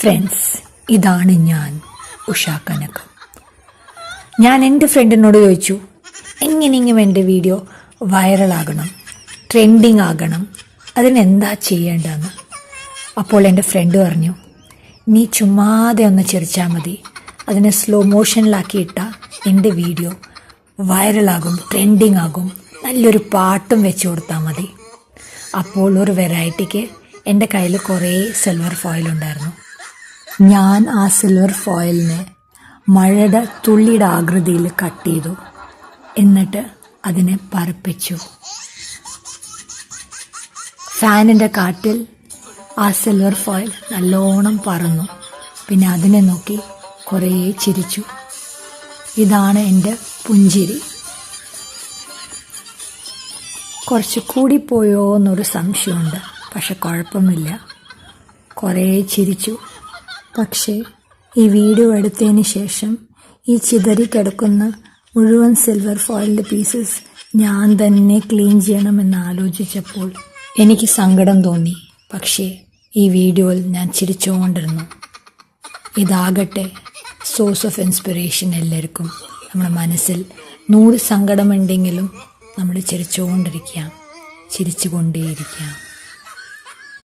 Friends, ഇതാണ് ഞാൻ, ഉഷാ കനകം. ഞാൻ എൻ്റെ ഫ്രണ്ടിനോട് ചോദിച്ചു, എങ്ങനെയെങ്കിലും എൻ്റെ വീഡിയോ വൈറലാകണം, ട്രെൻഡിങ് ആകണം, അതിനെന്താ ചെയ്യേണ്ടതെന്ന്. അപ്പോൾ എൻ്റെ ഫ്രണ്ട് പറഞ്ഞു, നീ ചുമ്മാതെ ഒന്ന് ചിരിച്ചാൽ മതി, അതിനെ സ്ലോ മോഷനിലാക്കിയിട്ടാൽ എൻ്റെ വീഡിയോ വൈറലാകും, ട്രെൻഡിങ് ആകും, നല്ലൊരു പാട്ടും വെച്ച് കൊടുത്താൽ മതി. അപ്പോൾ ഒരു വെറൈറ്റിക്ക് എൻ്റെ കയ്യിൽ കുറേ സിൽവർ ഫോയിൽ ഉണ്ടായിരുന്നു. ഞാൻ ആ സിൽവർ ഫോയിലിനെ മഴയുടെ തുള്ളിയുടെ ആകൃതിയിൽ കട്ട് ചെയ്തു. എന്നിട്ട് അതിനെ പറപ്പിച്ചു. ഫാനിൻ്റെ കാറ്റിൽ ആ സിൽവർ ഫോയിൽ നല്ലോണം പറന്നു. പിന്നെ അതിനെ നോക്കി കുറേ ചിരിച്ചു. ഇതാണ് എൻ്റെ പുഞ്ചിരി. കുറച്ച് കൂടിപ്പോയോ എന്നൊരു സംശയമുണ്ട്. പക്ഷെ കുഴപ്പമില്ല, കുറേ ചിരിച്ചു. പക്ഷേ ഈ വീഡിയോ എടുത്തതിന് ശേഷം ഈ ചിതറിക്കിടക്കുന്ന മുഴുവൻ സിൽവർ ഫോയിലിൻ്റെ പീസസ് ഞാൻ തന്നെ ക്ലീൻ ചെയ്യണമെന്ന് ആലോചിച്ചപ്പോൾ എനിക്ക് സങ്കടം തോന്നി. പക്ഷേ ഈ വീഡിയോയിൽ ഞാൻ ചിരിച്ചുകൊണ്ടിരുന്നു. ഇതാകട്ടെ സോഴ്സ് ഓഫ് ഇൻസ്പിറേഷൻ എല്ലാവർക്കും. നമ്മുടെ മനസ്സിൽ 100 സങ്കടമുണ്ടെങ്കിലും നമ്മൾ ചിരിച്ചുകൊണ്ടിരിക്കാം, ചിരിച്ചുകൊണ്ടേയിരിക്കാം.